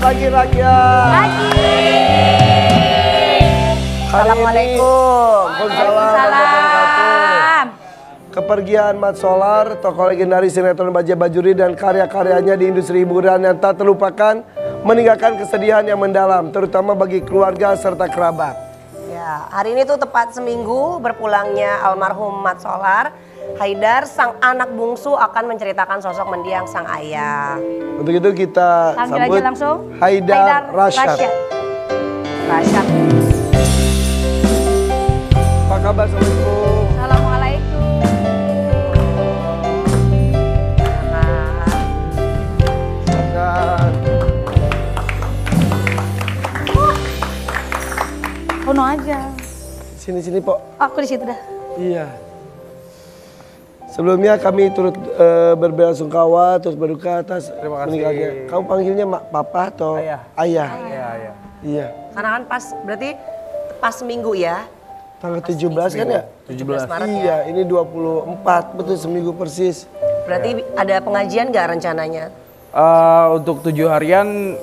pagi rakyat. Pagi. Assalamualaikum. Waalaikumsalam. Kepergian Mat Solar, tokoh legendaris sinetron Baja Bajuri dan karya-karyanya di industri hiburan yang tak terlupakan, meninggalkan kesedihan yang mendalam, terutama bagi keluarga serta kerabat. Ya, hari ini tuh tepat seminggu berpulangnya almarhum Mat Solar. Haidar, sang anak bungsu, akan menceritakan sosok mendiang sang ayah. Untuk itu kita Panggil sambut aja langsung. Haidar Rashad. Rashad. Apa kabar? Assalamualaikum. Assalamualaikum. Rashad. Kono aja. Sini Pok. Aku di situ dah. Iya. Sebelumnya kami turut berbelasungkawa, terus berduka atas meninggalnya. Kamu panggilnya papa atau ayah? Ayah. Iya. Karena kan berarti pas seminggu ya? Tanggal 17 kan ya? 17 Maret iya, ini 24, betul seminggu persis. Berarti ada pengajian gak rencananya? Untuk 7 harian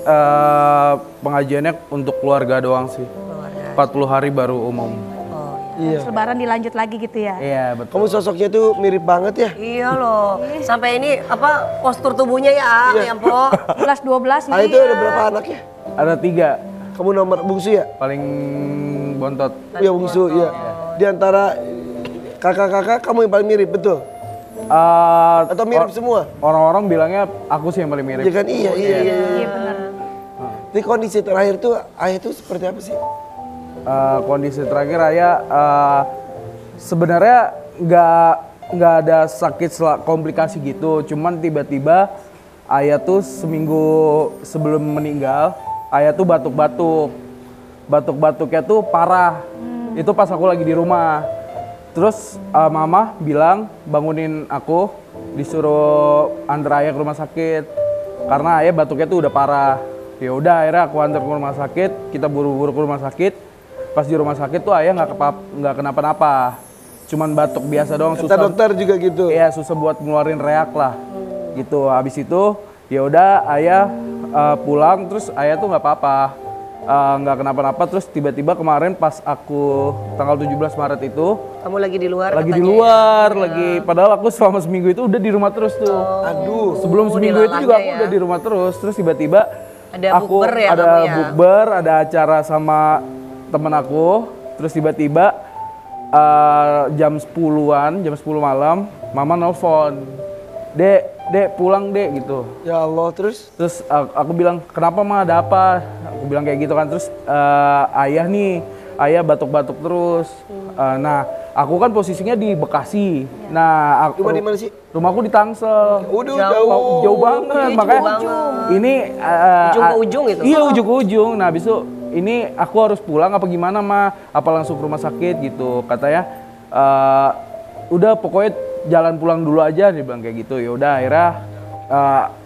pengajiannya untuk keluarga doang sih. 40 hari baru umum. Iya. Lebaran dilanjut lagi gitu ya? Iya betul. Kamu sosoknya tuh mirip banget ya? Iya loh. Sampai ini apa postur tubuhnya ya, ya Po? 11-12 Ah itu ada berapa anaknya? Ada 3. Kamu nomor bungsu ya? Paling bontot. Iya bungsu, iya. Di antara kakak-kakak kamu yang paling mirip, betul? Atau mirip semua? Orang-orang bilangnya aku sih yang paling mirip. Iya kan, iya. Iya benar. Di kondisi terakhir tuh ayah tuh seperti apa sih? Kondisi terakhir ayah sebenarnya nggak ada sakit komplikasi gitu, cuman tiba-tiba ayah tuh seminggu sebelum meninggal ayah tuh batuk-batuknya tuh parah. Itu pas aku lagi di rumah, terus mama bilang bangunin aku, disuruh antar ayah ke rumah sakit karena ayah batuknya tuh udah parah. Ya udah akhirnya aku antar ke rumah sakit, kita buru-buru ke rumah sakit. Pas di rumah sakit tuh ayah nggak kenapa-napa, cuman batuk biasa doang. Kata dokter juga gitu? Iya, susah buat ngeluarin reak lah, gitu. Habis itu ya udah ayah pulang, terus ayah tuh nggak apa-apa, nggak kenapa-napa. Terus tiba-tiba kemarin pas aku tanggal 17 Maret itu, Kamu lagi di luar? lagi di katanya. luar, padahal aku selama seminggu itu udah di rumah terus tuh. Aduh. Sebelum seminggu itu juga aku ya. udah di rumah terus tiba-tiba Ada aku bukber ya ada kamu ya? bukber, ada acara sama temen aku, terus tiba-tiba jam 10-an, jam 10 malam, mama nelfon, Dek pulang Dek gitu. Ya Allah, terus Aku bilang, kenapa Ma, ada apa? Aku bilang kayak gitu kan, terus ayah batuk-batuk terus. Nah, aku kan posisinya di Bekasi. Nah, Rumah di mana sih? Rumahku di Tangsel. Udah Jauh banget, Iya, makanya jauh banget. ini Ujung ke ujung itu? Iya, ujung ke ujung. Nah, habis itu ini aku harus pulang apa gimana Ma? Apa langsung ke rumah sakit gitu? Katanya udah pokoknya jalan pulang dulu aja, dia bilang kayak gitu. Ya udah akhirnya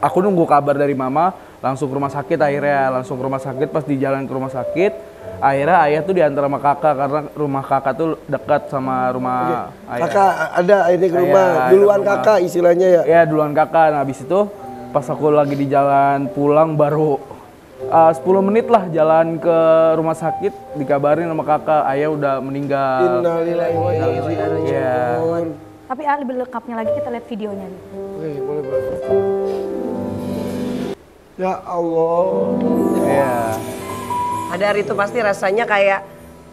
aku nunggu kabar dari mama, langsung ke rumah sakit. Akhirnya langsung ke rumah sakit. Pas di jalan ke rumah sakit, akhirnya ayah tuh diantar sama kakak karena rumah kakak tuh dekat sama rumah ayah. kakak ada ini ke rumah, duluan kakak istilahnya ya? Ya duluan kakak. Nah habis itu pas aku lagi di jalan pulang baru 10 menit lah jalan ke rumah sakit, dikabarin sama kakak ayah udah meninggal. Innalillahi wa inna ilaihi raji'un. Tapi lebih lengkapnya lagi kita lihat videonya nih. Oke, boleh. Ya Allah. Iya. Hadar itu pasti rasanya kayak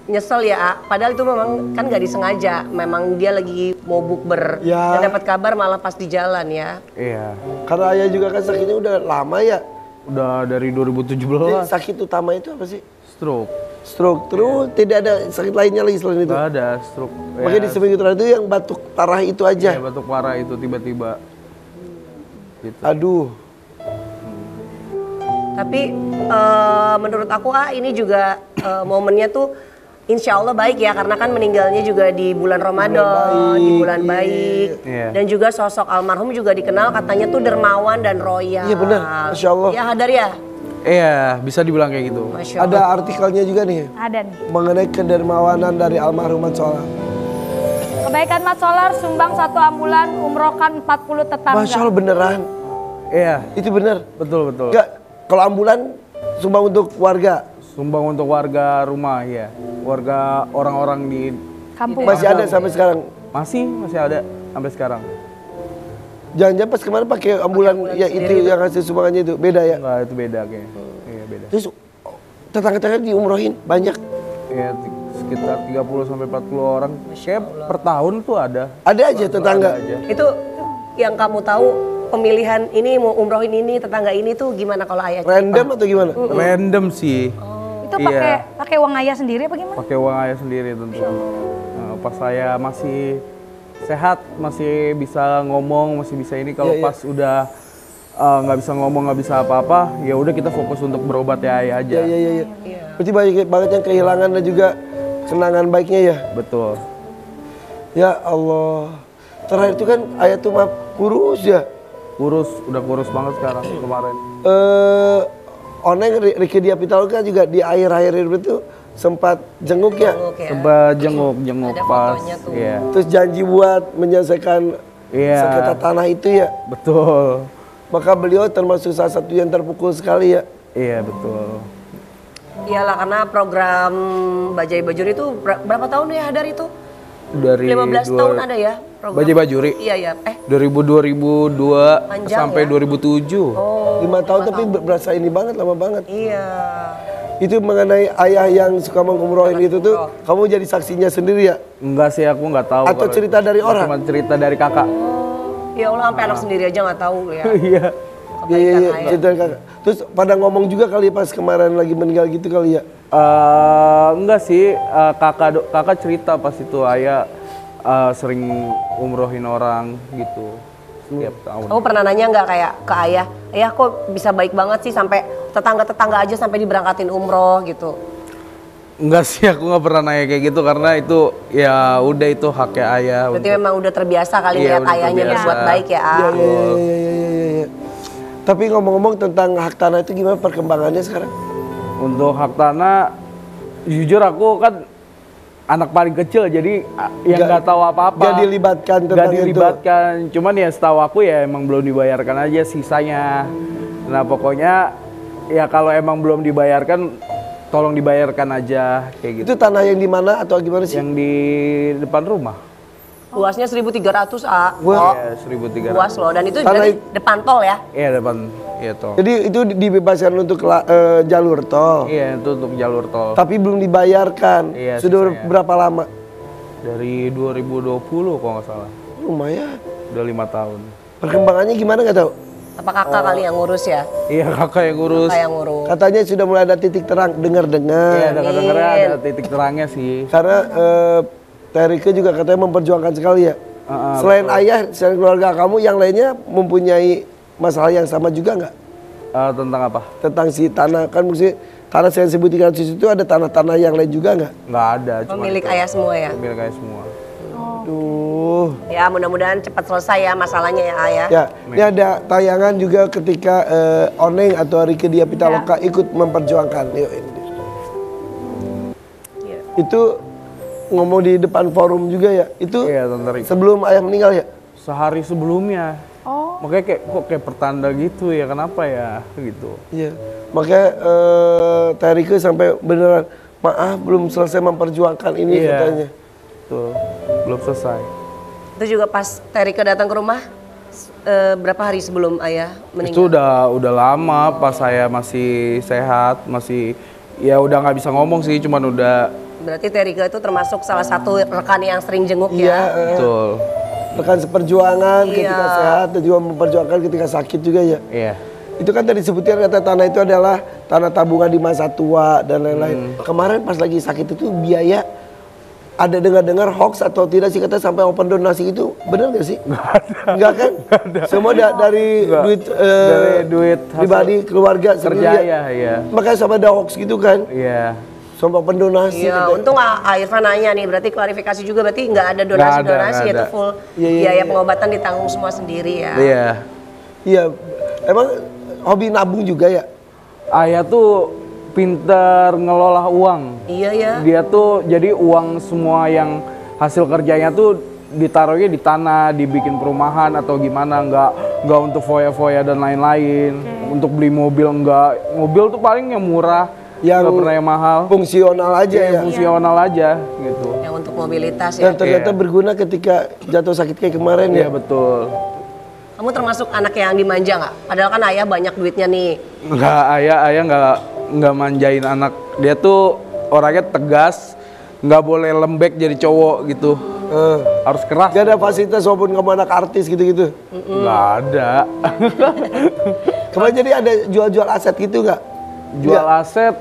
nyesel ya, A. Padahal itu memang kan gak disengaja. Memang dia lagi mau bukber Ya. dan dapat kabar malah pas di jalan ya. Iya. Karena ayah juga kan sakitnya udah lama ya. Udah dari Jadi 2017. sakit utama itu apa sih? Stroke. Stroke. Terus tidak ada sakit lainnya lagi selain itu? Gak ada stroke. Makanya di seminggu terakhir itu yang batuk parah itu aja. Ya, batuk parah itu tiba-tiba. Gitu. Aduh. Tapi menurut aku ini juga momennya tuh insya Allah baik ya. Karena kan meninggalnya juga di bulan Ramadan, di bulan baik. Iya. Dan juga sosok almarhum juga dikenal katanya tuh dermawan dan royal. Iya benar, Masya Allah. Ya Hadar ya? Iya, bisa dibilang kayak gitu. Masya Ada Allah. artikelnya juga nih Ada nih. mengenai kedermawanan dari almarhum Mat Solar. Kebaikan Mat Solar sumbang 1 ambulan, umrohkan 40 tetangga. Masya Allah beneran. Iya, Itu bener. betul. Enggak, kalau ambulan sumbang untuk warga. Sumbang untuk warga rumah ya. Warga orang-orang di Kampung. Masih ada sampai sekarang. masih ada sampai sekarang. Jangan-jangan pas kemarin pakai ambulan ya itu yang hasil sumbangannya itu beda ya. Enggak, itu beda kayaknya. Iya, beda. Terus tetangga-tetangga diumrohin banyak. Ya sekitar 30 sampai 40 orang. Kayak per tahun tuh ada. Ada aja tetangga. Ada aja. Itu yang kamu tahu pemilihan ini mau umrohin ini tetangga ini tuh gimana kalau ayah? Random atau gimana? Random sih. Itu Iya. pakai uang ayah sendiri apa gimana? Pakai uang ayah sendiri tentu. Pas saya masih sehat, masih bisa ngomong, masih bisa ini. Kalau Iya, iya. pas udah nggak bisa ngomong, nggak bisa apa-apa, ya udah kita fokus untuk berobat ya ayah aja. Iya. Berarti banyak banget yang kehilangan dan juga kenangan baiknya ya. Betul. Ya Allah. Terakhir itu kan ayah tuh mah kurus ya. Udah kurus banget sekarang kemarin. Oneng Ricky Dia Pitaloka juga di akhir-akhir itu sempat jenguk ya. Coba jenguk Ada pas. fotonya tuh. Iya. Terus janji buat menyelesaikan Iya. sengketa tanah itu ya. Betul. Maka beliau termasuk salah satu yang terpukul sekali ya. Iya betul. Iyalah karena program Bajai Bajuri itu berapa tahun ya Hadar itu? Dari 15 tahun ada ya program. Bajai Bajuri. Iya ya. 2002 Panjang sampai ya? 2007. Oh. 5 tahun tapi berasa ini banget, lama banget. Iya. Itu mengenai ayah yang suka mengumrohin itu tuh, kamu jadi saksinya sendiri ya? Enggak sih, aku nggak tahu. Atau kalau cerita itu. dari orang? Cuma cerita dari kakak. Ya Allah sampai anak sendiri aja nggak tahu ya. Iya. Iya, Kebaikan ayah. cerita dari kakak. Terus pada ngomong juga kali ya pas kemarin lagi meninggal gitu kali ya? Enggak sih, kakak cerita pas itu ayah sering umrohin orang gitu setiap tahun. Kamu pernah nanya nggak kayak ke ayah, ayah kok bisa baik banget sih sampai tetangga-tetangga aja sampai diberangkatin umroh gitu? Enggak sih, aku nggak pernah nanya kayak gitu karena itu ya udah itu haknya ayah. Berarti memang udah terbiasa kali Iya, lihat udah ayahnya terbiasa. berbuat baik ya. Ah. Iya. Tapi ngomong-ngomong tentang hak tanah itu gimana perkembangannya sekarang? Untuk hak tanah, jujur aku kan anak paling kecil jadi yang nggak tahu apa-apa. Gak dilibatkan tentang Nggak dilibatkan. Cuman ya setahu aku ya emang belum dibayarkan aja sisanya. Nah pokoknya ya kalau emang belum dibayarkan, tolong dibayarkan aja kayak gitu. Itu tanah yang di mana atau gimana sih? Yang di depan rumah. Luasnya 1.300 A. Wah. Ya 1.300. Luas loh dan itu Tanah dari itu- depan tol ya. Iya depan, iya tol. Jadi itu dibebaskan untuk jalur tol. Iya itu untuk jalur tol. Tapi belum dibayarkan. Iya, Sudah sisanya. berapa lama? Dari 2020 kalau nggak salah. Lumayan. Udah 5 tahun. Perkembangannya gimana nggak tahu? Apa kakak kali yang ngurus ya? Iya kakak yang ngurus. Kakak yang ngurus. Katanya sudah mulai ada titik terang, dengar-dengar. Iya dengar-dengarnya ada titik terangnya sih. Karena Terike juga katanya memperjuangkan sekali ya. Ah, Selain ayah, selain keluarga kamu, yang lainnya mempunyai masalah yang sama juga nggak? Tentang apa? Tentang si tanah, kan mesti tanah 1.300 itu ada tanah-tanah yang lain juga nggak? Nggak ada. Cuma Milik itu. ayah semua ya. Milik ayah semua. Duh. Ya mudah-mudahan cepat selesai ya masalahnya ya ayah. Ya, ini ada tayangan juga ketika Oneng atau Ricky Dia Pitaloka ikut memperjuangkan. Yuk, ini. Iya. Itu ngomong di depan forum juga ya. Itu Iya Tante Rika. sebelum ayah meninggal ya? Sehari sebelumnya. Oh. Makanya kok kayak pertanda gitu ya, kenapa ya gitu. Iya. Makanya Terike sampai beneran maaf belum selesai memperjuangkan ini Iya. katanya. Tuh, belum selesai. Itu juga pas Terika datang ke rumah berapa hari sebelum ayah Itu meninggal? udah lama pas saya masih sehat, masih ya udah nggak bisa ngomong sih, cuman udah Berarti Terika itu termasuk salah satu rekan yang sering jenguk Iya, ya. betul. rekan seperjuangan Iya. ketika sehat dan juga memperjuangkan ketika sakit juga ya. Iya. Itu kan tadi disebutkan kata tanah itu adalah tanah tabungan di masa tua dan lain-lain. Kemarin pas lagi sakit itu biaya ada dengar-dengar hoax atau tidak sih kata sampai open donasi itu benar nggak sih? Nggak kan? Semua dari duit Dari duit hasil pribadi keluarga kerja sendiri ya, iya. Makanya sampai ada hoax gitu kan? Iya. Sampai open donasi. Iya, gitu. untung Irfan nanya nih, berarti klarifikasi juga berarti nggak ada Nggak donasi-donasi ada. itu full Iya, iya, biaya iya. pengobatan ditanggung semua sendiri ya. Iya. Iya. Emang hobi nabung juga ya? Ayah tuh pinter ngelola uang. Iya ya. Dia tuh jadi uang semua yang hasil kerjanya tuh ditaruhnya di tanah, dibikin perumahan atau gimana, nggak untuk foya-foya dan lain-lain. Untuk beli mobil enggak, mobil tuh paling yang murah, Yang nggak pernah yang mahal. Fungsional aja ya. Fungsional aja gitu. Yang untuk mobilitas Dan ya. ternyata berguna ketika jatuh sakit kayak kemarin Iya ya. betul. Kamu termasuk anak yang dimanja nggak? Padahal kan ayah banyak duitnya nih. Enggak, ayah nggak manjain anak. Dia tuh orangnya tegas, nggak boleh lembek jadi cowok gitu. Harus keras. Gak ada fasilitas walaupun kamu anak artis gitu-gitu. Nggak ada. Kemarin jadi ada jual-jual aset gitu nggak? Jual aset,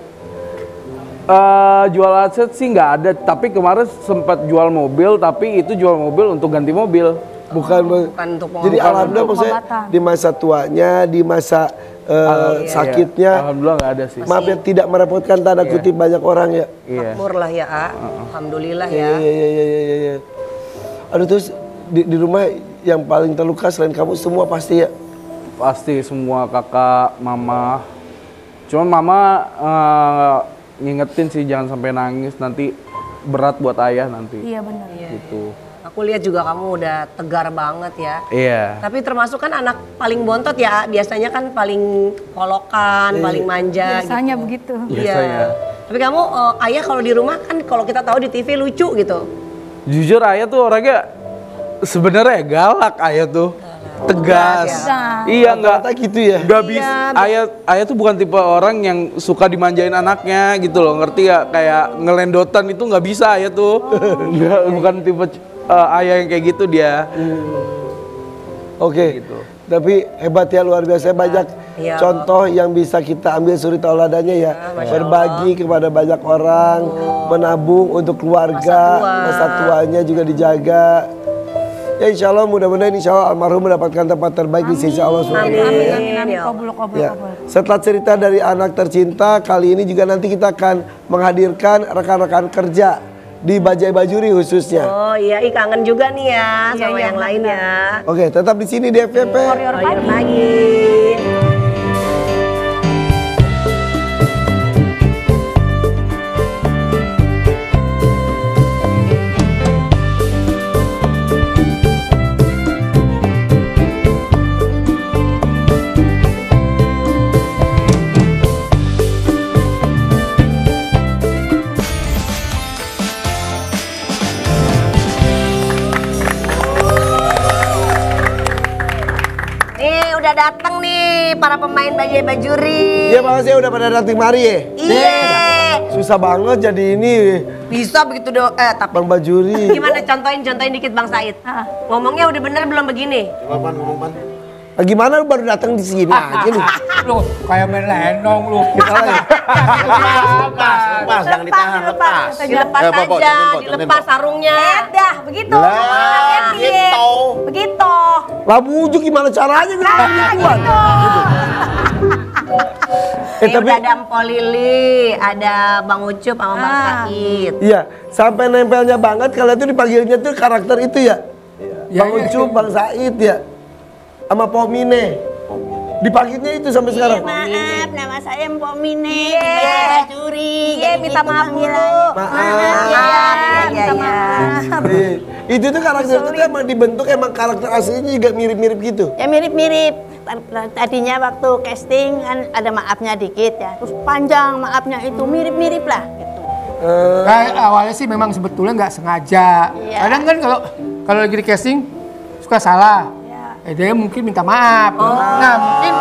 jual aset sih nggak ada. Tapi kemarin sempat jual mobil, tapi itu jual mobil untuk ganti mobil. Bukan untuk jadi pengobatan. alhamdulillah maksudnya Pengobatan. di masa tuanya, di masa sakitnya, Alhamdulillah nggak ada sih. maaf ya tidak merepotkan tanda kutip banyak orang ya. Iya. Makmur lah ya, A. Alhamdulillah Iya ya. iya. Aduh terus di rumah yang paling terluka selain kamu semua pasti ya. Pasti semua kakak, mama. Cuman mama ngingetin sih jangan sampai nangis, nanti berat buat ayah nanti. Iya benar. Gitu. Aku lihat juga kamu udah tegar banget ya. Iya. Tapi termasuk kan anak paling bontot ya, biasanya kan paling kolokan, paling manja Biasanya gitu. begitu. Biasanya. Iya. Tapi kamu ayah kalau di rumah kan kalau kita tahu di TV lucu gitu. Jujur ayah tuh orangnya sebenarnya galak ayah tuh. Tegas. ya. Iya nggak. Ternyata gitu ya. Gak bisa. Ayah tuh bukan tipe orang yang suka dimanjain anaknya gitu loh, ngerti ya? Kayak ngelendotan itu nggak bisa ayah tuh. Nggak, bukan tipe ayah yang kayak gitu dia. Oke. Gitu. Tapi hebat ya, luar biasa banyak Iya. contoh yang bisa kita ambil suri tauladannya ya. Berbagi kepada banyak orang, menabung untuk keluarga, masa tuanya juga dijaga. Ya insya Allah mudah-mudahan insya Allah almarhum mendapatkan tempat terbaik di sisi Allah SWT. Amin. Ya. Kabul. Ya. Setelah cerita dari anak tercinta, kali ini juga nanti kita akan menghadirkan rekan-rekan kerja di Bajai Bajuri khususnya. Oh iya, kangen juga nih ya sama yang lain ya. Oke, tetap di sini di FVP. Warrior Warrior pagi. pagi. Nih udah datang nih para pemain Bajai Bajuri. Iya makasih ya udah pada datang mari ya. Iya. Susah banget jadi ini Bisa begitu tapi Bang Bajuri. gimana contohin dikit Bang Said. Ngomongnya udah bener belum begini? Gimana lu baru datang di sini aja lu? Lu kayak main lenong lu. Lepas, jangan ditahan, lepas. Dilepas Popo, aja, contohin, dilepas sarungnya. Dah, begitu. Lah, gitu. Begitu. Lah bujuk gimana caranya bilang begituan? Tapi Udah ada Mpok Lili, ada Bang Ucup sama Bang Said. iya, sampai nempelnya banget kalian tuh dipanggilnya tuh karakter itu ya. Bang Ucup, Bang Said ya. Sama Pomine. Dipanggilnya itu sampai sekarang. Maaf, nama saya Mpok Mine, Bajai Bajuri. Iya, minta maaf dulu. Iya. Itu tuh karakter itu tuh emang dibentuk emang karakter aslinya juga mirip-mirip gitu. Ya mirip-mirip. Tadinya waktu casting kan ada maafnya dikit ya. Terus panjang maafnya itu mirip-mirip lah gitu. Kayak awalnya sih memang sebetulnya nggak sengaja. Iya. Kadang kan kalau lagi di casting suka salah. Dia mungkin minta maaf. Nah mungkin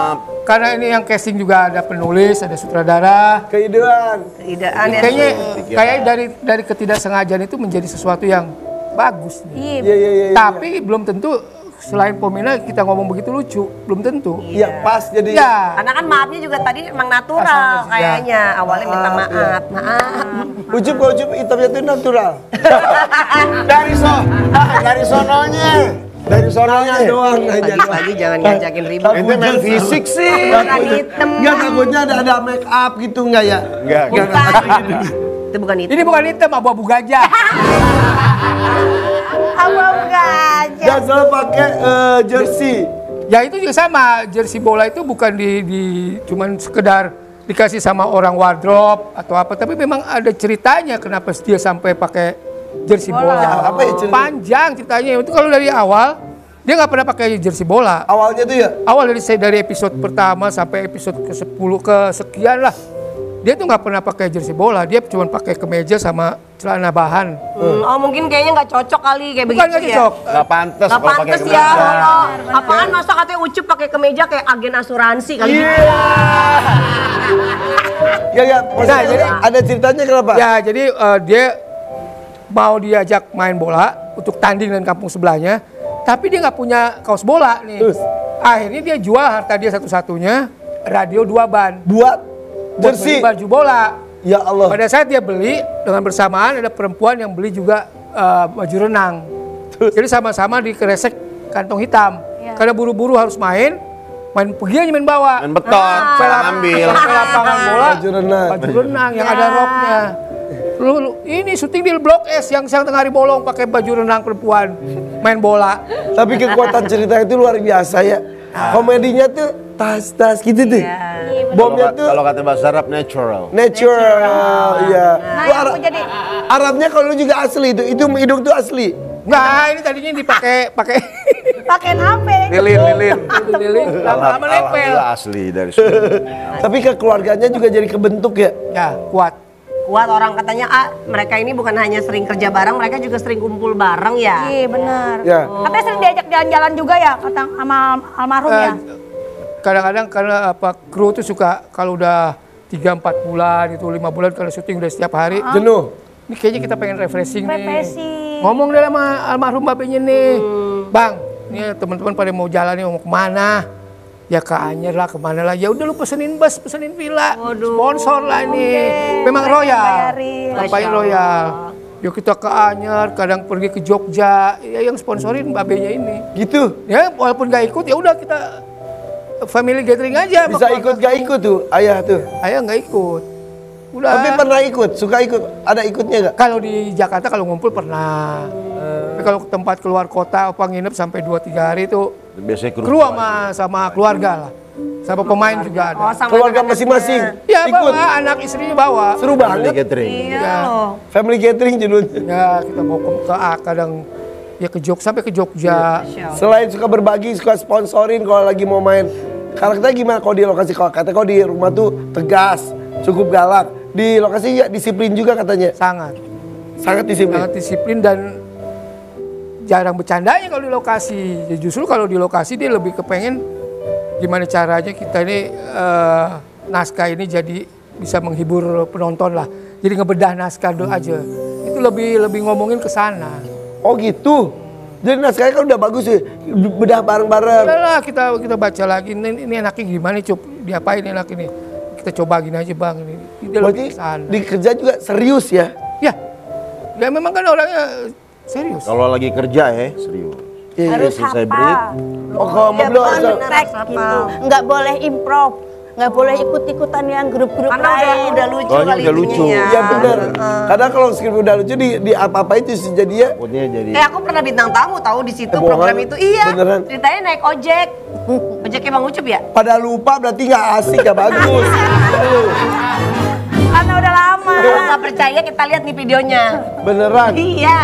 karena ini yang casting juga ada penulis, ada sutradara. Keidean. Keidaan ya. Kayaknya kayak dari ketidaksengajaan itu menjadi sesuatu yang bagus. Nih. Iya. Iya. Tapi belum tentu selain Pomina kita ngomong begitu lucu, belum tentu. Iya pas jadi. Ya. Karena kan maafnya juga tadi emang natural kayaknya. Awalnya minta maaf. Ucup kok Ucup hitamnya tuh natural. Dari sononya. Dari sononya doang aja. Pagi jangan ngajakin ribut. Itu main fisik sih. Bukan hitam. Enggak takutnya ada make up gitu enggak ya? Enggak. Itu bukan hitam. Ini bukan hitam, abu-abu gajah. Abu-abu gajah. Dan selalu pakai jersey. Ya itu juga sama, jersey bola itu bukan cuman sekedar dikasih sama orang wardrobe atau apa, tapi memang ada ceritanya kenapa dia sampai pakai jersey bola. Ya, apa ya ceritanya? Panjang ceritanya. Itu kalau dari awal Dia nggak pernah pakai jersey bola. Awalnya tuh ya? Awal dari episode pertama sampai episode ke-10 kesekian lah. Dia tuh nggak pernah pakai jersey bola, dia cuma pakai kemeja sama celana bahan. Oh mungkin kayaknya nggak cocok kali kayak Bukan begitu nggak ya. cocok. Nggak pantas Nggak kalau pakai pantas kemeja. ya. Apaan masa katanya Ucup pakai kemeja kayak agen asuransi kali gitu. Ya, maksudnya jadi ada ceritanya kenapa? Ya, jadi dia mau diajak main bola untuk tanding dengan kampung sebelahnya, tapi dia nggak punya kaos bola nih. Akhirnya dia jual harta dia satu-satunya, radio 2 ban. Buat Buat jersey. beli baju bola. Ya Allah. Pada saat dia beli, dengan bersamaan ada perempuan yang beli juga baju renang. Jadi sama-sama dikeresek kantong hitam. Karena buru-buru harus main pergi aja main bawa. Main beton, ambil. Sampai lapangan bola, Baju renang. yang ada roknya. Lu ini syuting di Blok S yang siang tengah hari bolong pakai baju renang perempuan main bola. Tapi kekuatan cerita itu luar biasa ya. Komedinya tuh tas-tas gitu tuh. Bomnya tuh Kalau kata bahasa Arab natural. natural. Iya. Nah, Lu yang aku jadi Arabnya kalau lu juga asli itu hidung tuh asli. Nah, ini tadinya pakai Pakai HP. Lilin. lilin lama-lama nempel. Alhamdulillah asli dari sini. Tapi keluarganya juga jadi kebentuk ya. Ya, kuat. Kuat orang katanya mereka ini bukan hanya sering kerja bareng, mereka juga sering kumpul bareng ya. Iya benar. Ya. Katanya sering diajak jalan-jalan juga ya, kata sama almarhum ya. Kadang-kadang karena kru tuh suka kalau udah 3-4 bulan itu 5 bulan kalau syuting udah setiap hari. Jenuh. Ini kayaknya kita pengen refreshing nih. Refreshing. Ngomong deh sama almarhum babenya nih. Bang, ini teman-teman pada mau jalan nih, mau kemana? Ya ke Anyer lah, kemana lah. Ya udah lu pesenin bus, pesenin villa. Sponsor lah nih. Memang royal. Ngapain royal? Yuk kita ke Anyer, kadang pergi ke Jogja. Ya yang sponsorin babenya ini. Gitu. Ya walaupun gak ikut ya udah kita family gathering aja. Bisa ikut gak ikut tuh ayah tuh. Ayah nggak ikut. Udah. Tapi pernah ikut, suka ikut. Ada ikutnya gak? Kalau di Jakarta kalau ngumpul pernah. Tapi kalau ke tempat keluar kota apa nginep sampai 2-3 hari itu Biasanya kru sama keluarga lah. Sama pemain juga ada. sama Keluarga anak-anaknya. masing-masing. Ya Ikut. bawa anak istrinya bawa. Seru Family banget. gathering. Iya loh. Family gathering judulnya. Ya kita mau kadang ya ke Jogja sampai ke Jogja. Selain suka berbagi, suka sponsorin kalau lagi mau main. Karakternya gimana kalau di lokasi? Kalau kata kau di rumah tuh tegas, cukup galak. Di lokasi ya disiplin juga katanya. Sangat disiplin. Sangat disiplin dan jarang bercandanya kalau di lokasi. Ya justru kalau di lokasi dia lebih kepengen gimana caranya kita ini naskah ini jadi bisa menghibur penonton lah. Jadi ngebedah naskah aja. Itu lebih ngomongin ke sana. Oh gitu. Jadi naskahnya kan udah bagus sih. Bedah bareng-bareng. Udahlah kita baca lagi ini enaknya gimana Cup? Diapain enak ini? Kita coba gini aja Bang ini. Dia Berarti lebih ke sana. di kerja juga serius ya? Ya. Ya memang kan orangnya serius. Kalau lagi kerja ya, serius. Harus Selesai hafal. break, Oh kalau Ya, belum track gitu. Nggak boleh improv. Nggak boleh ikut-ikutan yang grup-grup Karena lain. udah lucu Soalnya kali udah lucu. ininya. Iya benar. Kadang kalau skrip udah lucu di apa-apa itu jadinya takutnya jadi Aku pernah bintang tamu tahu di situ Bohongan. program itu. Iya. Beneran. Ceritanya naik ojek. Ojeknya Bang Ucup ya? pada lupa berarti nggak asik ya bagus. Karena udah lama. Kalau nggak percaya kita lihat nih videonya. Beneran. Iya.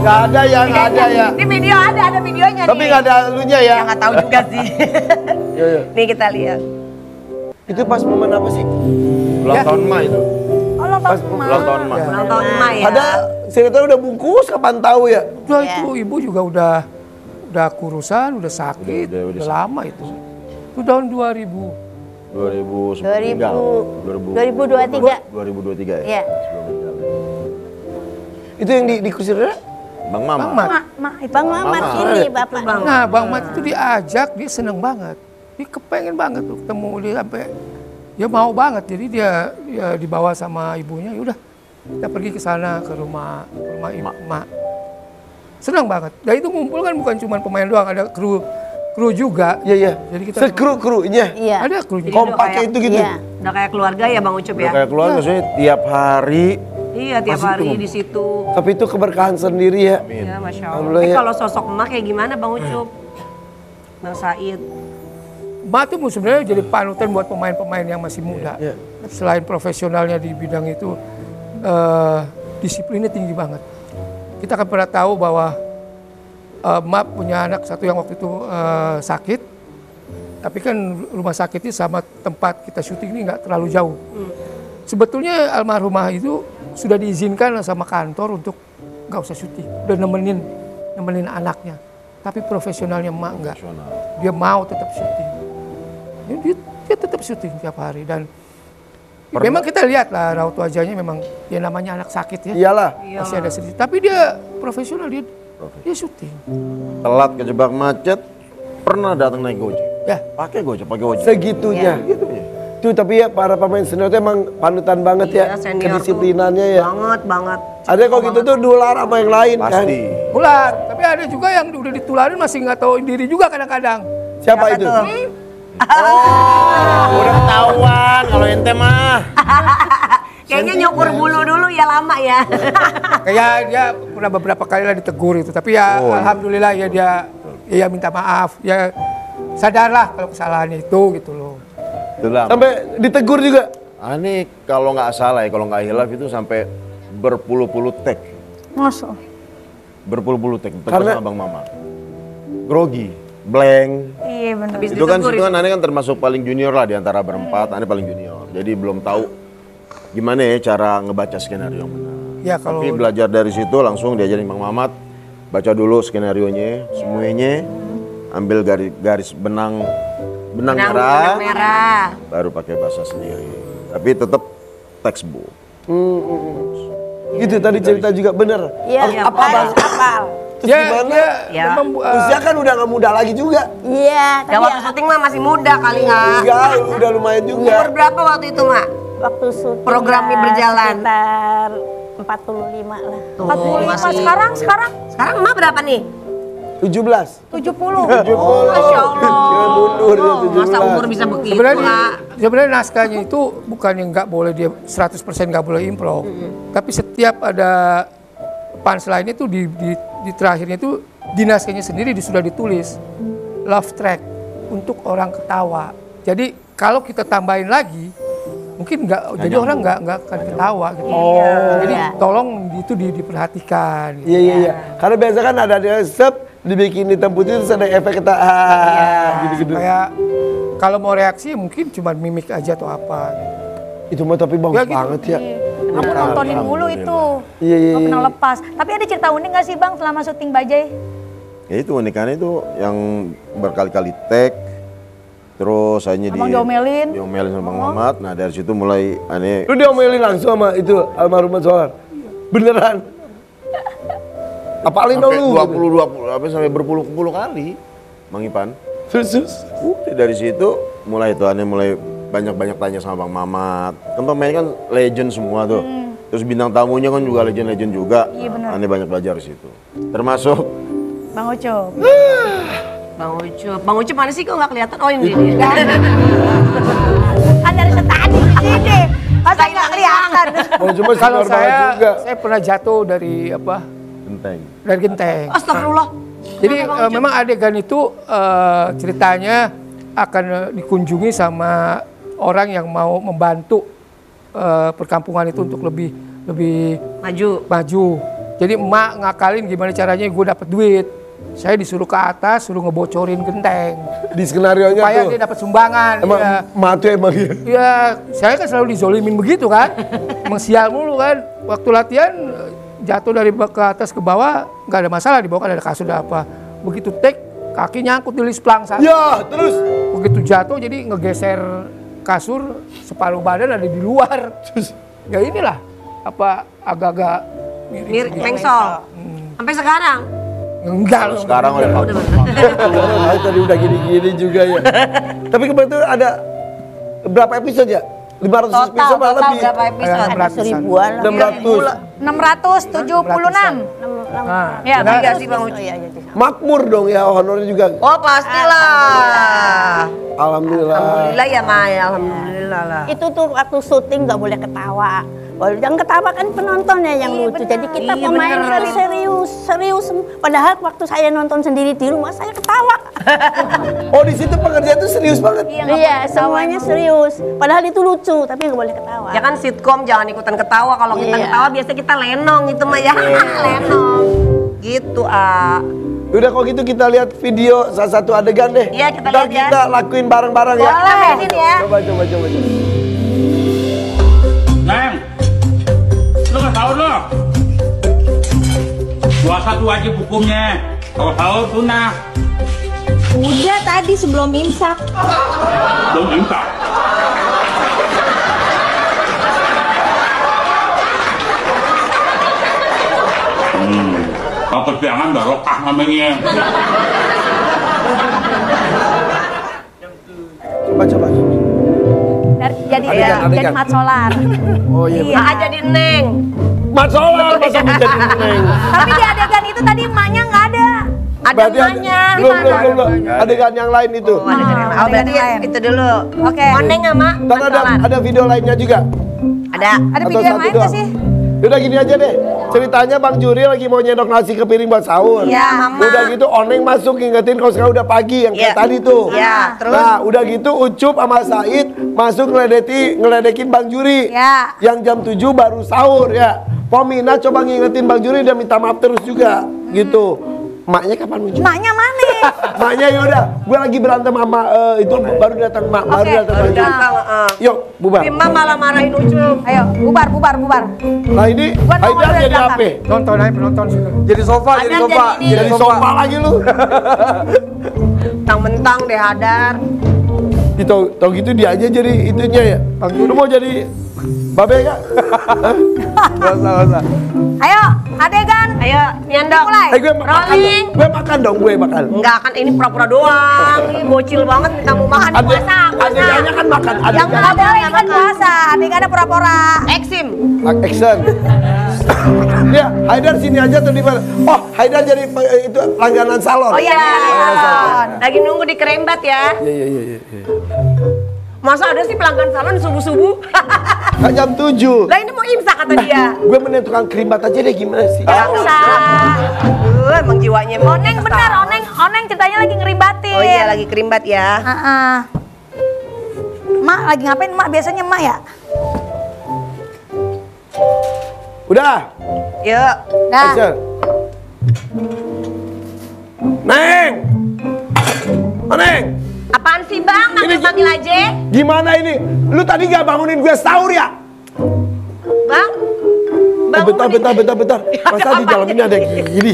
Nggak ada ya, nggak ada ya. Di video ada videonya Tapi nih. nggak ada lunya ya. Ya nggak tahu juga sih. Iya, iya. Nih kita lihat. Itu pas momen apa sih? ulang tahun Ma itu. Allah Pas Ulang tahun Ma. Ulang tahun Ma ya. Ada sinetron udah bungkus kapan tahu ya? Udah itu ibu juga udah kurusan, udah sakit, Udah udah lama itu. Itu tahun 2000. 2000 sebelum meninggal. 2023. 2023 ya. Iya. Sebelum meninggal. Itu yang di kursi roda? Bang Mama. Bang Mat. Bang Mamat ini Bapak. Nah, Bang Mat itu diajak, dia seneng banget. Dia kepengen banget tuh ketemu dia sampai dia mau banget. Jadi dia dibawa sama ibunya, yaudah kita pergi ke sana ke rumah Mak. Senang banget. Dan itu ngumpul kan bukan cuma pemain doang, ada kru juga. Iya iya. Jadi kita Sekru-krunya. Iya. ada krunya. Kompaknya itu gitu. Iya. Udah kayak keluarga ya Bang Ucup Udah ya? kayak keluarga soalnya tiap hari. Iya tiap hari di situ. Tapi itu keberkahan sendiri ya. Ya Masya Alhamdulillah Allah. ya. Kalau sosok emak kayak gimana Bang Ucup? Bang Said. Mak tuh sebenarnya jadi panutan buat pemain-pemain yang masih muda. Iya. Selain profesionalnya di bidang itu, disiplinnya tinggi banget. Kita kan pernah tahu bahwa Mak punya anak satu yang waktu itu sakit, tapi kan rumah sakitnya sama tempat kita syuting ini nggak terlalu jauh. Sebetulnya almarhumah itu sudah diizinkan sama kantor untuk nggak usah syuting, udah nemenin anaknya. Tapi profesionalnya Mak nggak, dia mau tetap syuting. Dia tetap syuting tiap hari dan memang kita lihat lah raut wajahnya memang dia namanya anak sakit ya. Iyalah. Masih ada sedih, tapi dia profesional, dia syuting. Telat kejebak macet, pernah datang naik Gojek. Ya, Pakai Gojek. Segitunya. Tuh tapi ya para pemain senior itu emang panutan banget ya senior kedisiplinannya ya. Banget. Ada kalau gitu tuh nular sama yang lain kan. Pasti. ular. Tapi ada juga yang udah ditularin masih nggak tahu diri juga kadang-kadang. Siapa itu? Udah ketahuan kalau ente mah. Kayaknya nyukur bulu dulu ya lama ya. Kayak dia pernah beberapa kali lah ditegur itu. Tapi ya alhamdulillah ya dia minta maaf. Ya sadarlah kalau kesalahannya itu gitu loh. Itulah. Sampai ditegur juga. Ini kalau nggak salah ya, kalau nggak hilaf itu sampai berpuluh-puluh take. Masuk. Berpuluh-puluh take. Karena- Karena Abang Mama. Grogi, blank. Iya benar. Habis Itu kan ditegur Ane kan termasuk paling junior lah di antara berempat. Ane paling junior. Jadi belum tahu gimana ya cara ngebaca skenario yang benar. Ya kalau Tapi belajar dari situ langsung diajarin Bang Mamat. Baca dulu skenarionya, semuanya. Ambil garis benang merah. Baru pakai bahasa sendiri. Tapi tetap textbook. Gitu tadi cerita juga bener. Iya, Apa Bang? apal. Terus gimana? Ya. memang, Usia kan udah gak muda lagi juga. Iya, Ya tapi waktu syuting mah masih muda kali nggak? Iya, udah lumayan juga. Umur berapa waktu itu Mak? waktu syuting Programnya berjalan. sekitar 45 lah. 45 sekarang Sekarang Mak berapa nih? 17. 70. Masya Allah. Mundur ya, 17. Masa umur bisa begitu Kak? sebenarnya naskahnya itu bukan yang nggak boleh dia 100% nggak boleh improv. Tapi setiap ada punchline itu di terakhirnya itu di naskahnya sendiri sudah ditulis love track untuk orang ketawa. Jadi kalau kita tambahin lagi mungkin jadi orang nggak akan ketawa gitu. Jadi tolong itu diperhatikan. Gitu. Iya. Karena biasa kan ada dibikin hitam putih terus ada efek kita gitu-gitu. Kayak kalau mau reaksi mungkin cuma mimik aja atau apa. Itu mah tapi bagus Ya, gitu. banget ya. Aku nontonin mulu itu. Iya. Gak pernah lepas. Tapi ada cerita unik gak sih Bang selama syuting Bajai? Ya itu unikannya itu yang berkali-kali take. Terus hanya Abang diomelin. diomelin sama Bang Mamat. Nah dari situ mulai aneh. Lu diomelin langsung sama itu almarhum Solar. Beneran. Apalin dong Sampai lu. 20 sampai berpuluh-puluh kali, Bang Ipan. Terus. Udah dari situ mulai itu aneh mulai banyak tanya sama Bang Mamat. Kan pemain kan legend semua tuh. Terus bintang tamunya kan juga legend juga. Iya, benar. Aneh banyak belajar di situ. Termasuk Bang Ucup. Bang Ucup mana sih kok nggak kelihatan? Oh ini dia. Kan dari tadi di sini. Masa nggak kelihatan? Oh cuma Kalau senior banget juga. saya pernah jatuh dari genteng. dari genteng. Astagfirullah. Jadi memang adegan itu ceritanya akan dikunjungi sama orang yang mau membantu perkampungan itu untuk lebih maju. Jadi emak ngakalin gimana caranya gue dapet duit. Saya disuruh ke atas, suruh ngebocorin genteng Di skenarionya supaya tuh. dia dapat sumbangan. Emang Ya. matu emang ya. Ya, saya kan selalu dizolimin begitu kan. Emang sial mulu kan. Waktu latihan jatuh dari ke atas ke bawah nggak ada masalah, di bawah kan ada kasur ada apa. Begitu take kaki nyangkut di lisplang sana. Ya terus. Begitu jatuh jadi ngegeser kasur separuh badan ada di luar. Ya inilah apa agak-agak Mirip mengsol. Sampai sekarang. enggak loh. Sekarang udah Tadi udah gini-gini juga ya. Tapi kemarin tuh ada berapa episode ya? 500 episode apa lebih? Berapa episode? Ada 1000-an lah. 600. 676. Nah, Ya, Iya Bang. sih Bang Ucup. Makmur dong ya honornya juga. Oh pastilah. Alhamdulillah. Alhamdulillah ya Maya, alhamdulillah lah. Itu tuh waktu syuting nggak boleh ketawa. Kalau yang ketawa kan penontonnya yang lucu. Jadi kita Iya, pemain bener. itu serius. Padahal waktu saya nonton sendiri di rumah saya ketawa. Oh di situ pekerjaan tuh serius banget. Iya, semuanya serius. Padahal itu lucu, tapi nggak boleh ketawa. Ya kan sitkom jangan ikutan ketawa. Kalau kita Iya. ketawa biasa kita lenong itu mah ya. Lenong. Gitu Udah kalau gitu kita lihat video salah satu adegan deh. Iya, kita Ntar lihat ya. kita lakuin bareng-bareng ya. Kita mainin ya. Coba. Neng, lu nggak tahu lo? Puasa tuh wajib hukumnya. Kalau sahur sunnah. Udah tadi sebelum imsak. Belum imsak. Kalau kesiangan barokah namanya. Coba. Jadi Adegan. Mat Solar. Oh iya. Iya, jadi Neng. Mat Solar masa mau jadi Neng. Tapi di adegan itu tadi emaknya nggak ada. Ada Berarti emaknya. belum. Adegan yang lain itu. Oh, ada cerita. Oh, berarti lain. itu dulu. Oke. Neng sama Dan ada video lainnya juga. Ada. Ada Atau video yang satu lain doang? nggak sih? Udah gini aja deh. Ceritanya Bang Juri lagi mau nyendok nasi ke piring buat sahur. Iya, Mama. Udah gitu Oneng masuk ngingetin kalau sekarang udah pagi yang kayak Iya. tadi tuh. Iya, terus? Nah, udah gitu Ucup sama Said masuk ngeledekin Bang Juri. Iya. Yang jam 7 baru sahur ya. Pomina coba ngingetin Bang Juri dan minta maaf terus juga gitu. Maknya kapan muncul? Emaknya mana? Maknya yaudah, gue lagi berantem sama itu baru datang mak, baru Oke, datang Baru Bang Juri. datang. Yuk, bubar. Bima malah marahin Ucup. Ayo, bubar. Nah ini Gua nongol Haidar dari jadi belakang. apa? Nonton aja penonton sini. Jadi sofa, jadi Ada sofa. jadi ini. Jadi sofa lagi lu. Mentang-mentang deh Hadar. Tau gitu dia aja jadi itunya ya. Lu mau jadi babe gak? Gak usah. Ayo, adegan. Ayo, nyendok. Mulai. Gue makan Rolling. dong. Gue makan dong, gue makan. Enggak kan ini pura-pura doang. Ini bocil banget minta mau makan puasa. Adegannya kan makan. Yang Adegan. nggak boleh ini kan puasa. Adegannya pura-pura. Eksim. Action. Ya, Haidar sini aja tuh di mana? Oh, Haidar jadi itu langganan salon. Oh iya, salon. lagi nunggu di Kerembat ya. Iya. Masa ada sih pelanggan salon subuh-subuh? Kan jam 7. Lah ini mau imsak kata dia. Gue menentukan kerimbat aja deh gimana sih? Nggak usah. Emang jiwanya Oneng benar, Oneng ceritanya lagi ngeribatin. Oh iya lagi kerimbat ya. Mak lagi ngapain Mak? Biasanya Mak ya? Udah. Yuk. Dah. Action. Neng. Oh, Neng. Apaan sih bang? Manggil-manggil aja. Gimana ini? Lu tadi gak bangunin gue sahur ya? Bang? Bentar. Masa di dalam ini ada yang gini?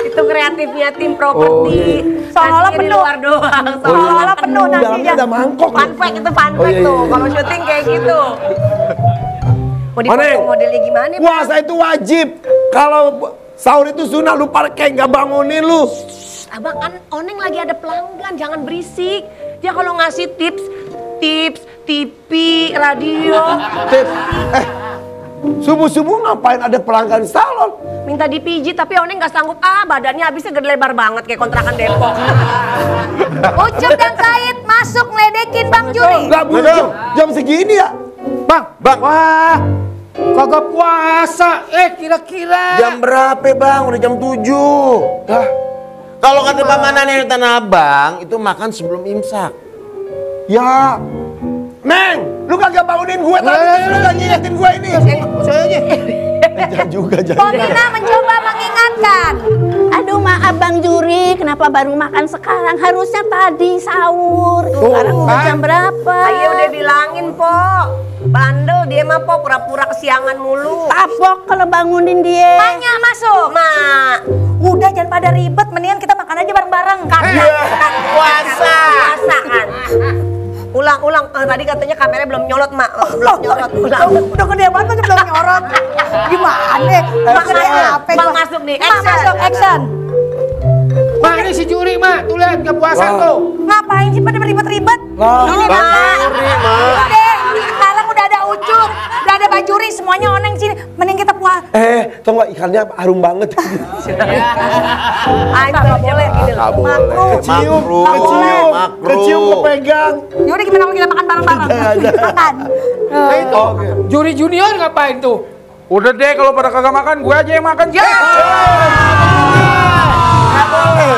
Itu kreatifnya tim properti. Seolah-olah Nasinya di penuh. luar doang. Seolah-olah penuh Dalamnya nasinya. ada mangkok. Fun fact itu fun Oh, fact iya, tuh. iya. Kalau syuting kayak gitu. Mau Oneng. dipotong modelnya gimana? Bang? Puasa itu wajib. Kalau sahur itu sunnah, lu kayak gak bangunin lu. Abang kan Oneng lagi ada pelanggan, jangan berisik. Dia kalau ngasih tips, TV, radio, Tips. Subuh-subuh ngapain ada pelanggan salon? minta dipijit tapi Oneng nggak sanggup. Badannya habisnya gede lebar banget kayak kontrakan Depok. Ucup dan Said masuk ngeledekin Bang Juri. Gak butuh jam segini ya? Bang. Wah. Kagak puasa. Kira-kira. Jam berapa bang? Udah jam 7. Lah, Kalau kata pamanannya di Tanah Abang, itu makan sebelum imsak. ya. Neng, lu kagak bangunin gue tadi, lu gak ngingetin gue ini. Saya aja. Jangan juga, Pomina mencoba mengingatkan. Aduh maaf Bang Juri, kenapa baru makan sekarang? Harusnya tadi sahur. Sekarang udah jam berapa? Ayo udah bilangin po, bandel dia mah po pura-pura kesiangan mulu. Tapok kalau bangunin dia. Maknya masuk. Mak, Udah jangan pada ribet, mendingan kita makan aja bareng-bareng. kan puasa kan. Ulang. Tadi katanya kameranya belum nyolot mak. Belum nyolot. Ulang. Udah gede banget masih belum nyorot. Gimana? Mak gede apa? Bang masuk nih. Mak masuk, action. Mak ini si Juri mak. Tuh lihat nggak puasa tuh. Ngapain sih pada ribet-ribet? Ini Bang Mak. Juri, Mak. Udah, sekarang udah ada Ucup, udah ada Bang Juri, semuanya Oneng sini. Mending kita puas. Tau gak ikannya harum banget. Nggak boleh gini loh. Nggak boleh. Kecium, Makruh. kecium kepegang. Yaudah gimana kalau kita makan bareng-bareng? Makan. Nah itu. Juri junior ngapain tuh? Udah deh kalau pada kagak makan, gue aja yang makan. Ya.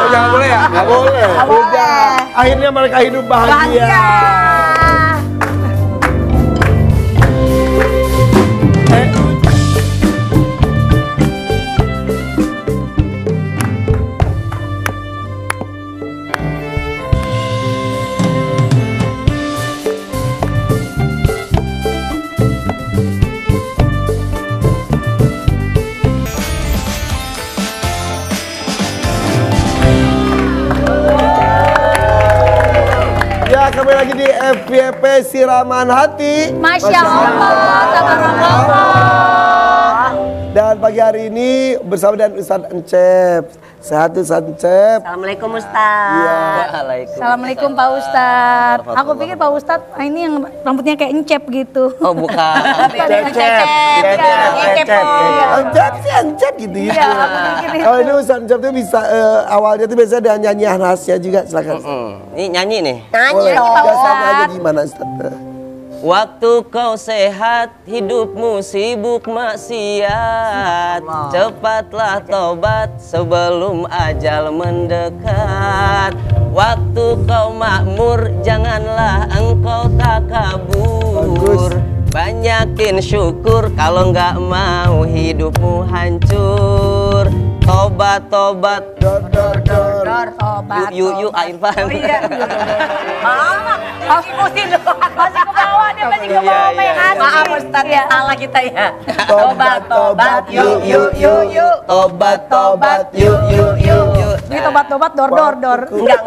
Jangan boleh ya? Gak boleh. Udah. Akhirnya mereka hidup bahagia. FYP siraman hati. Masya Allah, tabarakallah. Dan pagi hari ini bersama dengan Ustadz Encep. Sehat Ustadz Encep. Assalamualaikum Ustaz. Assalamualaikum Pak Ustadz. Aku pikir Pak Ustadz ini yang rambutnya kayak Encep gitu. Oh bukan. Encep sih Encep gitu ya. Iya, aku pikir itu. Kalau ini Ustadz Encep tuh bisa awalnya tuh biasanya dengan nyanyian khasnya juga, silakan. Ini nyanyi nih. Boleh. Pak Biasanya aja Ustadz. gimana Ustadz? Waktu kau sehat, hidupmu sibuk maksiat. Cepatlah tobat sebelum ajal mendekat. Waktu kau makmur, janganlah engkau takabur. Banyakin syukur kalau nggak mau hidupmu hancur. Tobat, tobat. Tobat. Yuk, Irfan. Masih ke bawah, dia masih ke bawah main asli. Maaf Ustaz, Iya. salah kita ya. Tobat, tobat, yuk. Tobat, tobat, yuk. Ini tobat-tobat, dor. Enggak.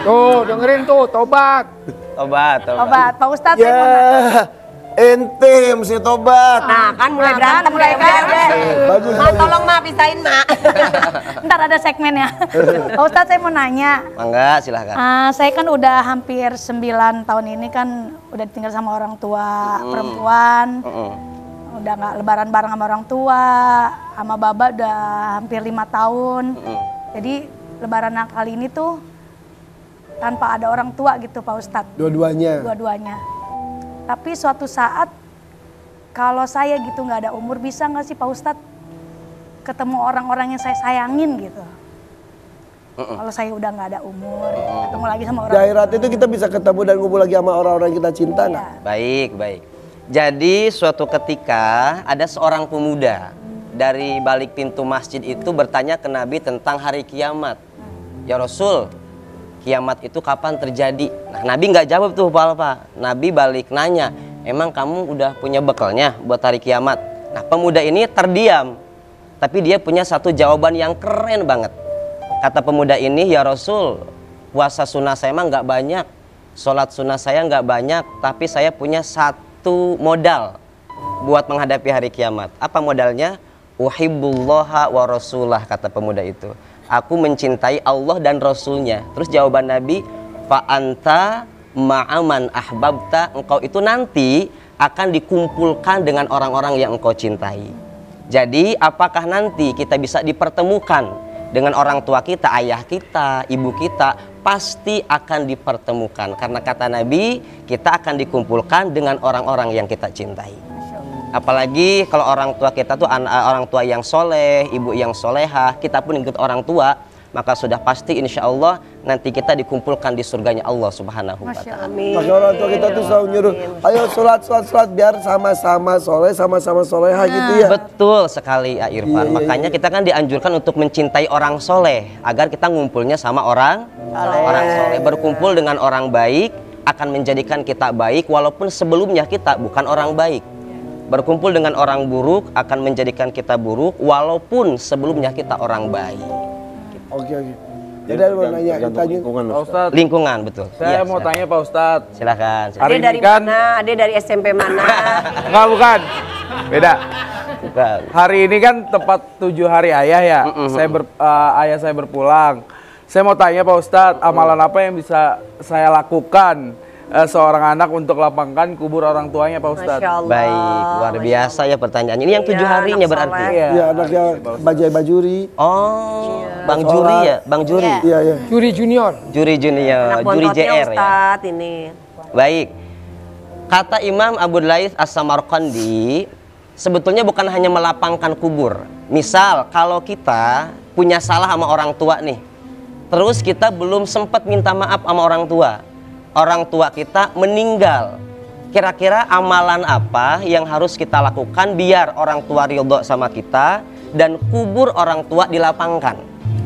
Tuh, dengerin tuh, tobat. Tobat. Tobat, Pak Ustadz. saya mau nanya. Ya, ente yang mesti tobat. Nah kan mulai berantem mulai berantem. Bagus, Ma, bagus. tolong Ma, pisahin Ma. Ntar ada segmennya. Pak Ustadz, saya mau nanya. Mangga, silahkan. Saya kan udah hampir 9 tahun ini kan udah ditinggal sama orang tua perempuan. Udah nggak lebaran bareng sama orang tua. Sama Baba udah hampir 5 tahun. Jadi lebaran kali ini tuh tanpa ada orang tua gitu Pak Ustadz. Dua-duanya. Tapi suatu saat kalau saya gitu nggak ada umur, bisa nggak sih Pak Ustadz ketemu orang-orang yang saya sayangin gitu? Kalau saya udah nggak ada umur, ketemu lagi sama orang. Di akhirat itu kita bisa ketemu dan ngumpul lagi sama orang-orang yang kita cinta nggak? Baik. Jadi suatu ketika ada seorang pemuda dari balik pintu masjid itu bertanya ke Nabi tentang hari kiamat. Ya Rasul, kiamat itu kapan terjadi? Nah, Nabi nggak jawab tuh Pak. Nabi balik nanya, emang kamu udah punya bekalnya buat hari kiamat? Nah, pemuda ini terdiam, tapi dia punya satu jawaban yang keren banget. Kata pemuda ini, ya Rasul, puasa sunnah saya emang nggak banyak, sholat sunnah saya nggak banyak, tapi saya punya satu modal buat menghadapi hari kiamat. Apa modalnya? Uhibbullaha wa rasulah, kata pemuda itu. Aku mencintai Allah dan Rasulnya. Terus jawaban Nabi, fa'anta ma'aman ahbabta, engkau itu nanti akan dikumpulkan dengan orang-orang yang engkau cintai. Jadi apakah nanti kita bisa dipertemukan dengan orang tua kita, ayah kita, ibu kita? Pasti akan dipertemukan. Karena kata Nabi, kita akan dikumpulkan dengan orang-orang yang kita cintai. Apalagi kalau orang tua kita tuh orang tua yang soleh, ibu yang solehah, kita pun ikut orang tua, maka sudah pasti insya Allah nanti kita dikumpulkan di surganya Allah Subhanahu wa Ta'ala. Maka orang tua kita tuh selalu nyuruh, ayo sholat biar sama-sama soleh, sama-sama solehah gitu ya. Betul sekali ya Irfan. Makanya kita kan dianjurkan untuk mencintai orang soleh agar kita ngumpulnya sama orang soleh. Berkumpul dengan orang baik akan menjadikan kita baik walaupun sebelumnya kita bukan orang baik. Berkumpul dengan orang buruk akan menjadikan kita buruk walaupun sebelumnya kita orang baik. Oke. Jadi ada mau nanya, tanya Lingkungan, Pak Ustadz, Lingkungan, betul. saya Iya, mau silakan. tanya Pak Ustadz. Silakan. Hari Ade ini dari kan mana? Ade dari SMP mana? Enggak, bukan. Beda. Bukan. Hari ini kan tepat 7 hari ayah ya. Ayah saya berpulang. Saya mau tanya Pak Ustadz, amalan apa yang bisa saya lakukan seorang anak untuk lapangkan kubur orang tuanya Pak Ustadz? Masya Allah. Baik, luar biasa ya pertanyaannya. Ini yang 7 Iya, harinya anak berarti. soleh. ya anaknya Bajai Bajuri. Oh, Bang Juri ya, Bang Juri. Iya. Juri junior. Juri Junior, Anak Juri bontotnya JR ya. Ustadz ini. Baik. Kata Imam Abu Laits As-Samarqandi, sebetulnya bukan hanya melapangkan kubur. Misal kalau kita punya salah sama orang tua nih, terus kita belum sempat minta maaf sama orang tua. Orang tua kita meninggal. Kira-kira amalan apa yang harus kita lakukan biar orang tua ridho sama kita dan kubur orang tua dilapangkan?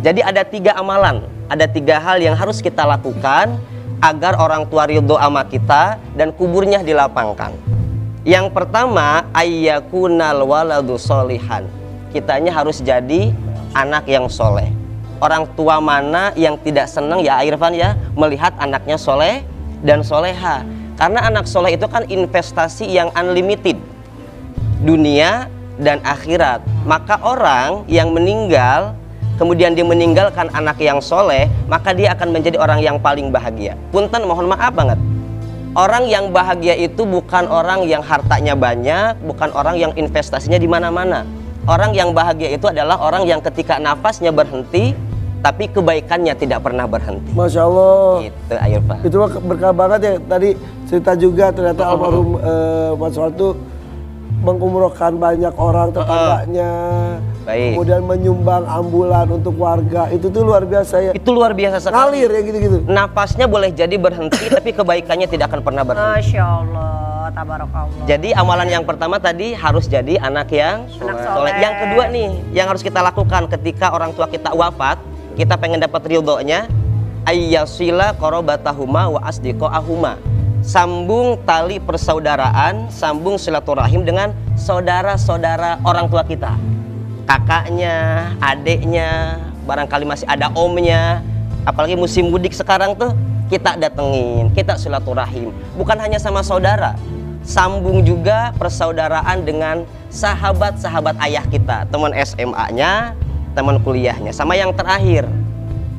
Jadi ada 3 amalan, ada 3 hal yang harus kita lakukan agar orang tua ridho sama kita dan kuburnya dilapangkan. Yang pertama, ayyakunal waladu solihan. Kitanya harus jadi anak yang soleh. Orang tua mana yang tidak senang ya Irfan ya melihat anaknya soleh? dan soleha. Karena anak soleh itu kan investasi yang unlimited, dunia dan akhirat. Maka orang yang meninggal, kemudian dia meninggalkan anak yang soleh, maka dia akan menjadi orang yang paling bahagia. Punten, mohon maaf banget. Orang yang bahagia itu bukan orang yang hartanya banyak, bukan orang yang investasinya di mana-mana. Orang yang bahagia itu adalah orang yang ketika nafasnya berhenti, tapi kebaikannya tidak pernah berhenti. Masya Allah. Itu Irfan. Itu berkah banget ya. Tadi cerita juga ternyata almarhum Mas Sohar tuh mengumrohkan banyak orang tetangganya. Baik. Kemudian menyumbang ambulan untuk warga. Itu tuh luar biasa ya. Itu luar biasa sekali. Ngalir ya gitu-gitu. Nafasnya boleh jadi berhenti, tapi kebaikannya tidak akan pernah berhenti. Masya Allah, tabarakallah. Jadi amalan yang pertama tadi harus jadi anak yang soleh. Yang kedua nih, yang harus kita lakukan ketika orang tua kita wafat, kita pengen dapat ridhonya, ayyasila qorobatahuma wa asdiqoahuma. Sambung tali persaudaraan, sambung silaturahim dengan saudara-saudara orang tua kita. Kakaknya, adiknya, barangkali masih ada omnya. Apalagi musim mudik sekarang tuh, kita datengin, kita silaturahim. Bukan hanya sama saudara, sambung juga persaudaraan dengan sahabat-sahabat ayah kita, teman SMA-nya, teman kuliahnya. Sama yang terakhir,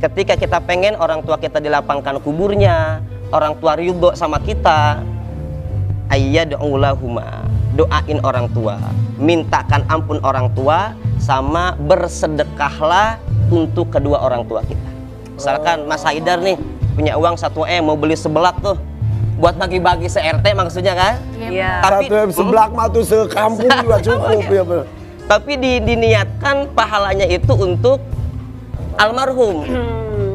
ketika kita pengen orang tua kita dilapangkan kuburnya, orang tua ridho sama kita, ayyad'ulahuma, doain orang tua, mintakan ampun orang tua, sama bersedekahlah untuk kedua orang tua kita. Misalkan Mas Haidar nih punya uang 1M mau beli sebelak tuh buat bagi-bagi se-RT maksudnya kan? Iya. Tapi 1M sebelak mah tuh sekampung juga cukup ya bener. Tapi diniatkan pahalanya itu untuk almarhum.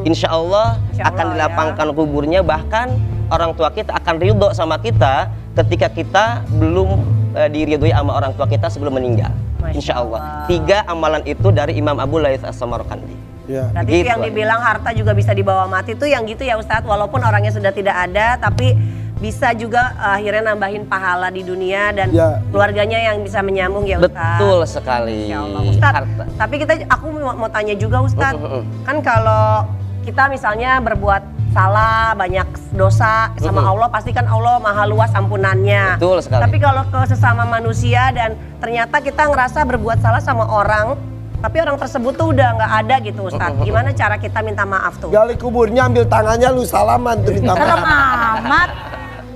Insya Allah akan dilapangkan kuburnya, bahkan orang tua kita akan ridho sama kita ketika kita belum diridhoi sama orang tua kita sebelum meninggal. Insya Allah. 3 amalan itu dari Imam Abu Laits As-Samarqandi. Ya. Berarti Gitu, yang dibilang harta juga bisa dibawa mati tuh yang gitu ya Ustadz, walaupun orangnya sudah tidak ada, tapi bisa juga akhirnya nambahin pahala di dunia dan keluarganya yang bisa menyambung ya Ustadz. Betul sekali. Ya Allah Ustadz. Tapi aku mau tanya juga Ustadz, kan kalau kita misalnya berbuat salah, banyak dosa sama Allah, pasti kan Allah maha luas ampunannya. Betul sekali. Tapi kalau ke sesama manusia dan ternyata kita ngerasa berbuat salah sama orang, tapi orang tersebut tuh udah nggak ada gitu Ustadz. Gimana cara kita minta maaf tuh? Gali kuburnya, ambil tangannya, lu salaman tuh minta Serem maaf. amat.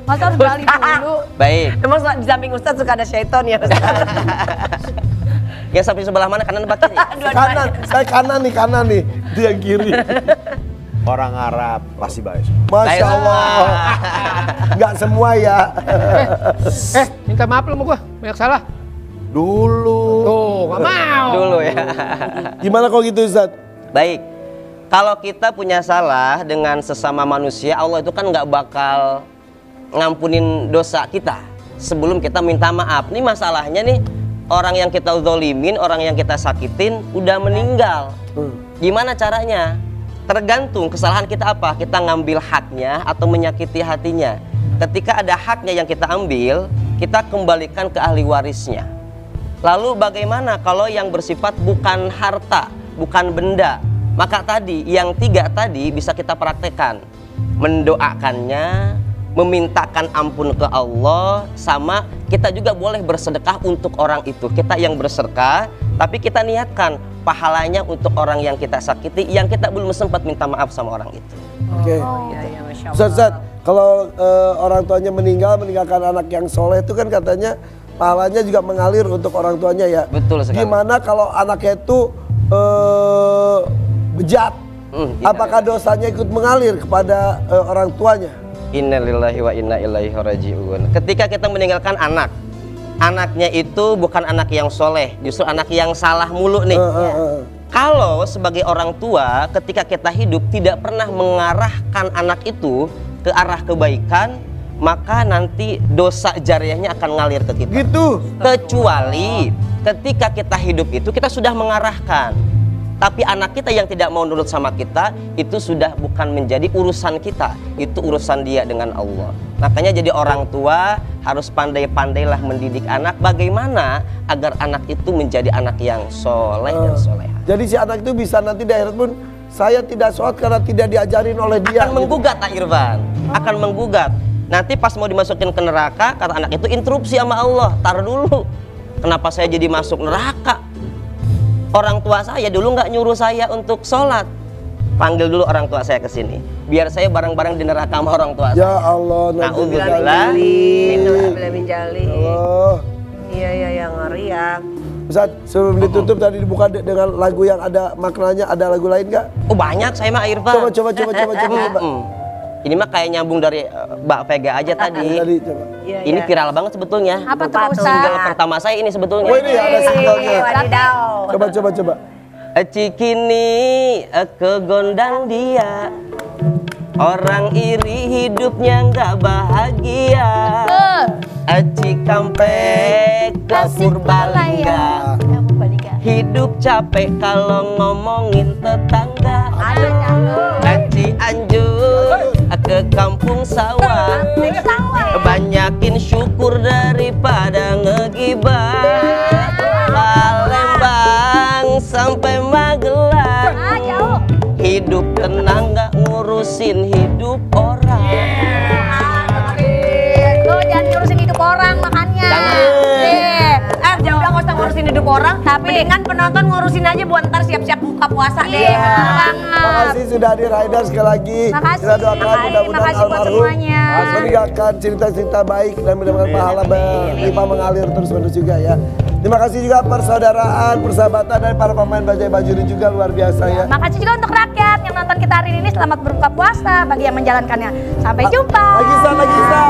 Masa harus gali dulu. Baik. Emang di samping Ustadz suka ada syaiton ya Ustadz? Yang samping sebelah mana, kanan apa kiri? Kanan, saya kanan nih, dia kiri. Orang Arab pasti baik. Masya Allah. Nggak semua ya. Minta maaf lu sama gua, banyak salah. Dulu. Tuh, nggak mau. Dulu ya. Gimana kalau gitu Ustaz? Baik. Kalau kita punya salah dengan sesama manusia, Allah itu kan nggak bakal ngampunin dosa kita sebelum kita minta maaf. Nih masalahnya nih, orang yang kita zolimin, orang yang kita sakitin udah meninggal. Gimana caranya? Tergantung kesalahan kita apa. Kita ngambil haknya atau menyakiti hatinya. Ketika ada haknya yang kita ambil, kita kembalikan ke ahli warisnya. Lalu bagaimana kalau yang bersifat bukan harta, bukan benda? Maka tadi, yang 3 tadi bisa kita praktekkan. Mendoakannya, memintakan ampun ke Allah, sama kita juga boleh bersedekah untuk orang itu. Kita yang bersedekah, tapi kita niatkan pahalanya untuk orang yang kita sakiti, yang kita belum sempat minta maaf sama orang itu. Oke. Iya, Masya Allah. Ustaz, kalau orang tuanya meninggalkan anak yang soleh itu kan katanya pahalanya juga mengalir untuk orang tuanya ya. Betul sekali. Gimana kalau anaknya itu bejat? Apakah dosanya ikut mengalir kepada orang tuanya? Innalillahi wa inna ilaihi raji'un. Ketika kita meninggalkan anak, anaknya itu bukan anak yang soleh, justru anak yang salah mulu nih. Kalau sebagai orang tua, ketika kita hidup tidak pernah mengarahkan anak itu ke arah kebaikan, maka nanti dosa jariahnya akan ngalir ke kita. Gitu. Kecuali ketika kita hidup itu kita sudah mengarahkan, tapi anak kita yang tidak mau nurut sama kita, itu sudah bukan menjadi urusan kita, itu urusan dia dengan Allah. Makanya jadi orang tua harus pandai-pandailah mendidik anak bagaimana agar anak itu menjadi anak yang soleh dan soleha. Jadi si anak itu bisa nanti di akhirat pun, saya tidak sholat karena tidak diajarin oleh dia. Akan menggugat, Pak Irfan. akan menggugat. Nanti pas mau dimasukin ke neraka, kata anak itu interupsi sama Allah. Tar dulu, kenapa saya jadi masuk neraka? Orang tua saya dulu nggak nyuruh saya untuk sholat. Panggil dulu orang tua saya ke sini, biar saya bareng-bareng di neraka sama orang tua saya. Ya Allah, Na'udzubillah. min jali. Allah. Iya, ngeri ya. Ustaz, sebelum ditutup tadi dibuka dengan lagu yang ada maknanya, ada lagu lain nggak? Oh banyak, saya mah Irfan. Coba. Ini mah kayak nyambung dari Mbak Vega aja tadi. Coba. Ini viral banget sebetulnya. Apa tuh Pak Single Ustaz? pertama saya ini sebetulnya. Oh ini ada singlenya. Wadidaw. Coba. Cikini kegondang dia, orang iri hidupnya nggak bahagia. Cikampek ke Purbalingga, hidup capek kalau ngomongin tetangga. Cianjur ke kampung sawah, banyakin syukur daripada ngegibah. Palembang sampai Magelang, hidup tenang gak ngurusin hidup orang. Lo jangan ngurusin hidup orang makanya. Jangan udah nggak usah ngurusin hidup orang, tapi mendingan penonton ngurusin aja buat ntar siap-siap buka puasa deh. Makasih sudah hadir Haidar sekali lagi. Makasih. Kita doakan mudah-mudahan Makasih buat almarhum semuanya. meninggalkan cerita-cerita baik dan mudah-mudahan pahala berlimpah mengalir terus-menerus juga ya. Terima kasih juga persaudaraan, persahabatan dari para pemain Bajai Bajuri juga luar biasa ya. Makasih juga untuk rakyat yang nonton kita hari ini. Selamat berbuka puasa bagi yang menjalankannya. Sampai jumpa. Lagi Sa.